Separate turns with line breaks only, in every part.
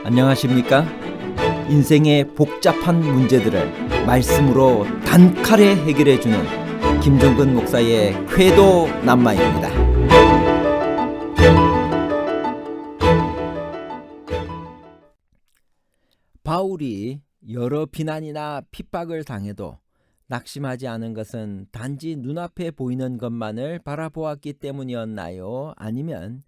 안녕하십니까? 인생의 복잡한 문제들을 말씀으로 단칼에 해결해주는 김종근 목사의 쾌도 남마입니다. 바울이 여러 비난이나 핍박을 당해도 낙심하지 않은 것은 단지 눈앞에 보이는 것만을 바라보았기 때문이었나요? 아니면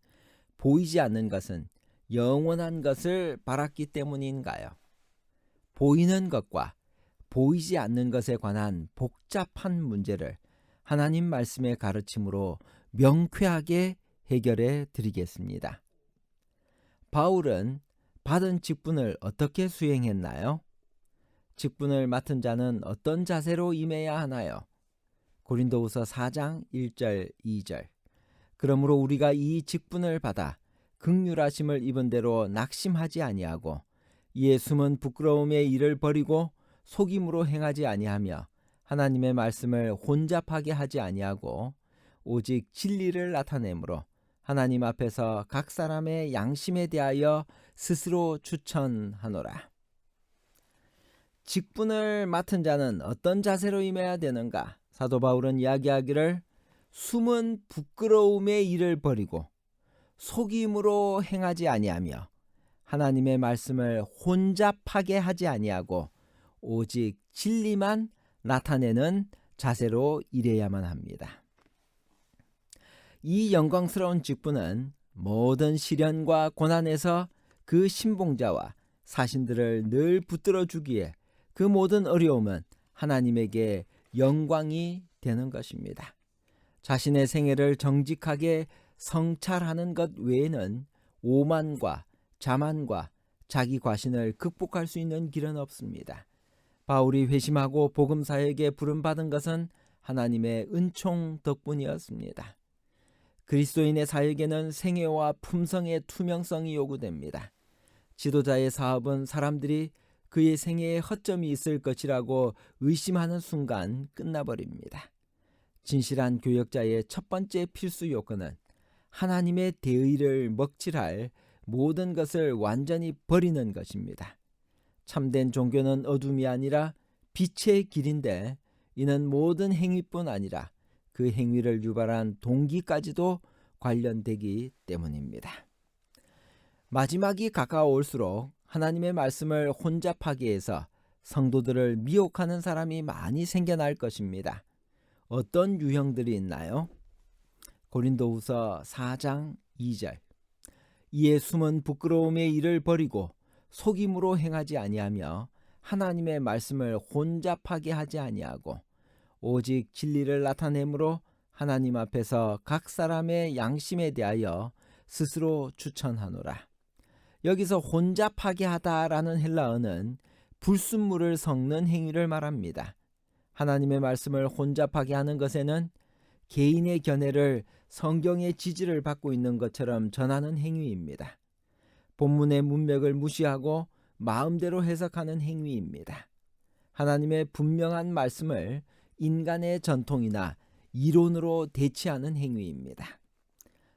보이지 않는 것은 영원한 것을 바랐기 때문인가요? 보이는 것과 보이지 않는 것에 관한 복잡한 문제를 하나님 말씀의 가르침으로 명쾌하게 해결해 드리겠습니다. 바울은 받은 직분을 어떻게 수행했나요? 직분을 맡은 자는 어떤 자세로 임해야 하나요? 고린도후서 4장 1절 2절. 그러므로 우리가 이 직분을 받아 긍휼하심을 입은 대로 낙심하지 아니하고 이에 숨은 부끄러움의 일을 버리고 속임으로 행하지 아니하며 하나님의 말씀을 혼잡하게 하지 아니하고 오직 진리를 나타내므로 하나님 앞에서 각 사람의 양심에 대하여 스스로 추천하노라. 직분을 맡은 자는 어떤 자세로 임해야 되는가? 사도 바울은 이야기하기를 숨은 부끄러움의 일을 버리고 속임으로 행하지 아니하며 하나님의 말씀을 혼잡하게 하지 아니하고 오직 진리만 나타내는 자세로 일해야만 합니다. 이 영광스러운 직분은 모든 시련과 고난에서 그 신봉자와 사신들을 늘 붙들어 주기에 그 모든 어려움은 하나님에게 영광이 되는 것입니다. 자신의 생애를 정직하게 성찰하는 것 외에는 오만과 자만과 자기 과신을 극복할 수 있는 길은 없습니다. 바울이 회심하고 복음사역에 부름받은 것은 하나님의 은총 덕분이었습니다. 그리스도인의 사역에는 생애와 품성의 투명성이 요구됩니다. 지도자의 사업은 사람들이 그의 생애에 허점이 있을 것이라고 의심하는 순간 끝나버립니다. 진실한 교역자의 첫 번째 필수 요건은 하나님의 대의를 먹칠할 모든 것을 완전히 버리는 것입니다. 참된 종교는 어둠이 아니라 빛의 길인데 이는 모든 행위뿐 아니라 그 행위를 유발한 동기까지도 관련되기 때문입니다. 마지막이 가까워올수록 하나님의 말씀을 혼잡하게 해서 성도들을 미혹하는 사람이 많이 생겨날 것입니다. 어떤 유형들이 있나요? 고린도후서 4장 2절. 이에 숨은 부끄러움의 일을 버리고 속임으로 행하지 아니하며 하나님의 말씀을 혼잡하게 하지 아니하고 오직 진리를 나타내므로 하나님 앞에서 각 사람의 양심에 대하여 스스로 추천하노라. 여기서 혼잡하게 하다라는 헬라어는 불순물을 섞는 행위를 말합니다. 하나님의 말씀을 혼잡하게 하는 것에는 개인의 견해를 성경의 지지를 받고 있는 것처럼 전하는 행위입니다. 본문의 문맥을 무시하고 마음대로 해석하는 행위입니다. 하나님의 분명한 말씀을 인간의 전통이나 이론으로 대체하는 행위입니다.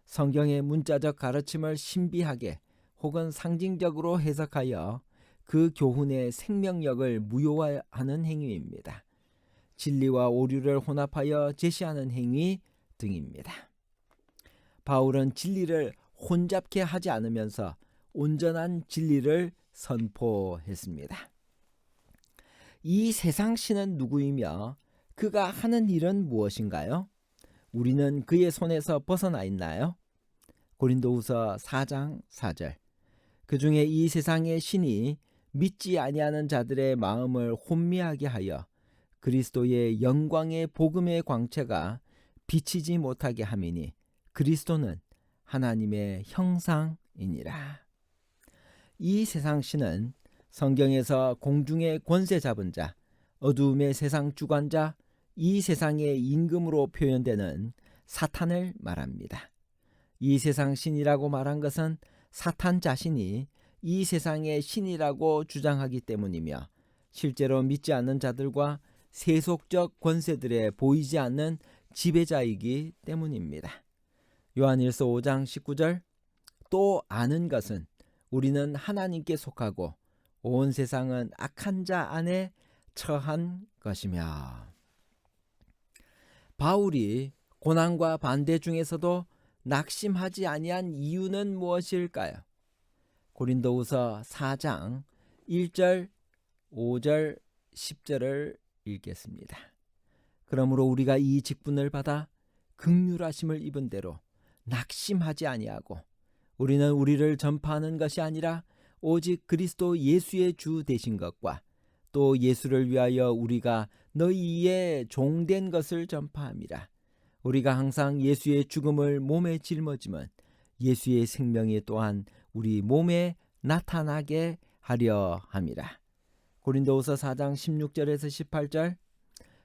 성경의 문자적 가르침을 신비하게 혹은 상징적으로 해석하여 그 교훈의 생명력을 무효화하는 행위입니다. 진리와 오류를 혼합하여 제시하는 행위 등입니다. 바울은 진리를 혼잡케 하지 않으면서 온전한 진리를 선포했습니다. 이 세상 신은 누구이며 그가 하는 일은 무엇인가요? 우리는 그의 손에서 벗어나 있나요? 고린도후서 4장 4절. 그 중에 이 세상의 신이 믿지 아니하는 자들의 마음을 혼미하게 하여 그리스도의 영광의 복음의 광채가 비치지 못하게 함이니 그리스도는 하나님의 형상이니라. 이 세상 신은 성경에서 공중의 권세 잡은 자, 어두움의 세상 주관자, 이 세상의 임금으로 표현되는 사탄을 말합니다. 이 세상 신이라고 말한 것은 사탄 자신이 이 세상의 신이라고 주장하기 때문이며 실제로 믿지 않는 자들과 세속적 권세들에 보이지 않는 지배자이기 때문입니다. 요한일서 5장 19절. 또 아는 것은 우리는 하나님께 속하고 온 세상은 악한 자 안에 처한 것이며. 바울이 고난과 반대 중에서도 낙심하지 아니한 이유는 무엇일까요? 고린도후서 4장 1절, 5절, 10절을 읽겠습니다. 그러므로 우리가 이 직분을 받아 긍휼하심을 입은 대로 낙심하지 아니하고 우리는 우리를 전파하는 것이 아니라 오직 그리스도 예수의 주 되신 것과 또 예수를 위하여 우리가 너희의 종된 것을 전파함이라. 우리가 항상 예수의 죽음을 몸에 짊어지면 예수의 생명이 또한 우리 몸에 나타나게 하려 함이라. 고린도후서 4장 16절에서 18절.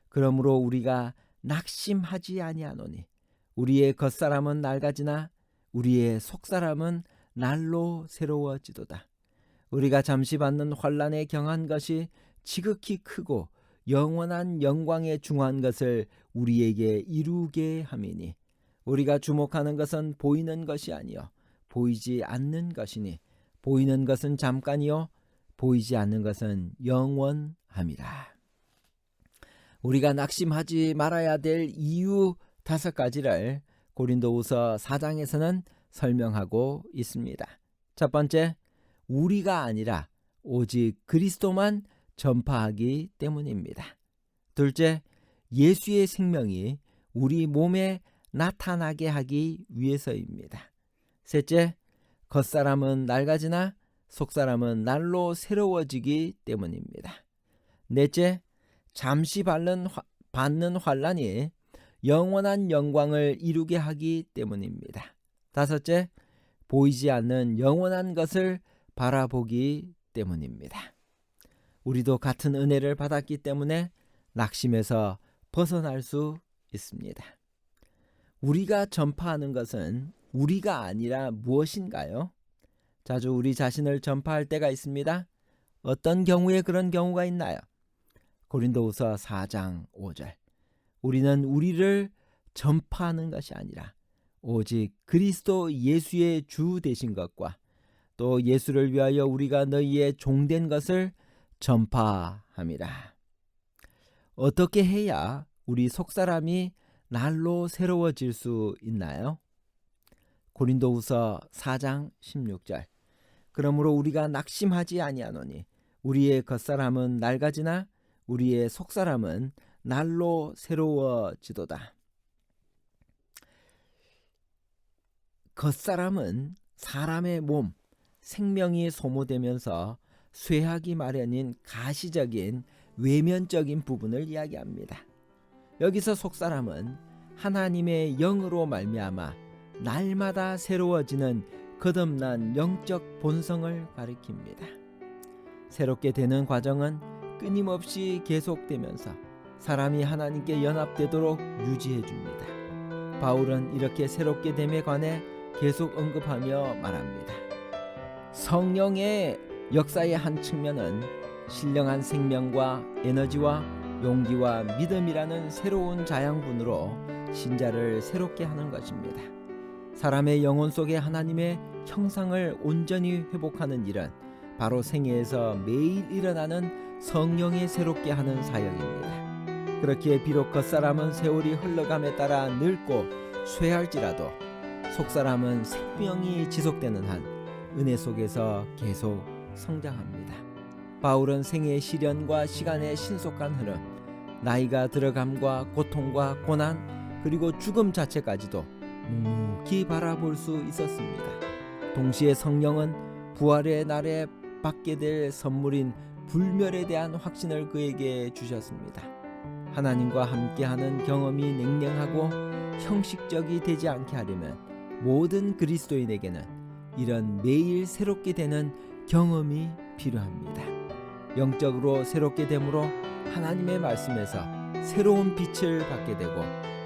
그러므로 우리가 낙심하지 아니하노니 우리의 겉사람은 낡아지나 우리의 속사람은 날로 새로워지도다. 우리가 잠시 받는 환난에 경한 것이 지극히 크고 영원한 영광에 중한 것을 우리에게 이루게 함이니 우리가 주목하는 것은 보이는 것이 아니요 보이지 않는 것이니 보이는 것은 잠깐이요 보이지 않는 것은 영원함이라. 우리가 낙심하지 말아야 될 이유 5가지를 고린도후서 4장에서는 설명하고 있습니다. 첫 번째, 우리가 아니라 오직 그리스도만 전파하기 때문입니다. 둘째, 예수의 생명이 우리 몸에 나타나게 하기 위해서입니다. 셋째, 겉사람은 낡아지나 속사람은 날로 새로워지기 때문입니다. 넷째, 잠시 받는 환난이 영원한 영광을 이루게 하기 때문입니다. 다섯째, 보이지 않는 영원한 것을 바라보기 때문입니다. 우리도 같은 은혜를 받았기 때문에 낙심에서 벗어날 수 있습니다. 우리가 전파하는 것은 우리가 아니라 무엇인가요? 자주 우리 자신을 전파할 때가 있습니다. 어떤 경우에 그런 경우가 있나요? 고린도후서 4장 5절. 우리는 우리를 전파하는 것이 아니라 오직 그리스도 예수의 주 되신 것과 또 예수를 위하여 우리가 너희의 종된 것을 전파함이라. 어떻게 해야 우리 속사람이 날로 새로워질 수 있나요? 고린도후서 4장 16절. 그러므로 우리가 낙심하지 아니하노니 우리의 겉사람은 낡아지나 우리의 속사람은 날로 새로워지도다. 겉사람은 사람의 몸, 생명이 소모되면서 쇠하기 마련인 가시적인 외면적인 부분을 이야기합니다. 여기서 속사람은 하나님의 영으로 말미암아 날마다 새로워지는 거듭난 영적 본성을 가리킵니다. 새롭게 되는 과정은 끊임없이 계속되면서 사람이 하나님께 연합되도록 유지해 줍니다. 바울은 이렇게 새롭게 됨에 관해 계속 언급하며 말합니다. 성령의 역사의 한 측면은 신령한 생명과 에너지와 용기와 믿음이라는 새로운 자양분으로 신자를 새롭게 하는 것입니다. 사람의 영혼 속에 하나님의 형상을 온전히 회복하는 일은 바로 생애에서 매일 일어나는 성령이 새롭게 하는 사역입니다. 그렇기에 비록 겉사람은 세월이 흘러감에 따라 늙고 쇠할지라도 속사람은 생명이 지속되는 한 은혜 속에서 계속 성장합니다. 바울은 생애의 시련과 시간의 신속한 흐름, 나이가 들어감과 고통과 고난 그리고 죽음 자체까지도 묵묵히 바라볼 수 있었습니다. 동시에 성령은 부활의 날에 받게 될 선물인 불멸에 대한 확신을 그에게 주셨습니다. 하나님과 함께하는 경험이 냉랭하고 형식적이 되지 않게 하려면 모든 그리스도인에게는 이런 매일 새롭게 되는 경험이 필요합니다. 영적으로 새롭게 됨으로 하나님의 말씀에서 새로운 빛을 받게 되고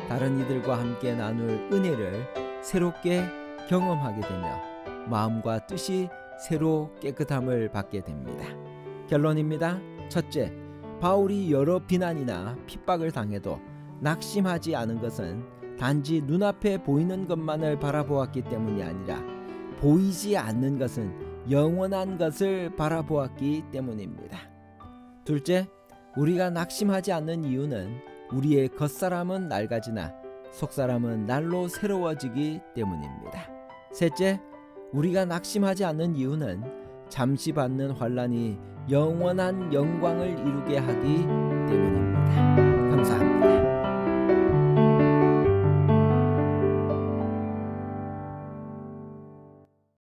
다른 이들과 함께 나눌 은혜를 새롭게 경험하게 되며 마음과 뜻이 새로 깨끗함을 받게 됩니다. 결론입니다. 첫째, 바울이 여러 비난이나 핍박을 당해도 낙심하지 않은 것은 단지 눈앞에 보이는 것만을 바라보았기 때문이 아니라 보이지 않는 것은 영원한 것을 바라보았기 때문입니다. 둘째, 우리가 낙심하지 않는 이유는 우리의 겉사람은 낡아지나 속사람은 날로 새로워지기 때문입니다. 셋째, 우리가 낙심하지 않는 이유는 잠시 받는 환난이 영원한 영광을 이루게 하기 때문입니다.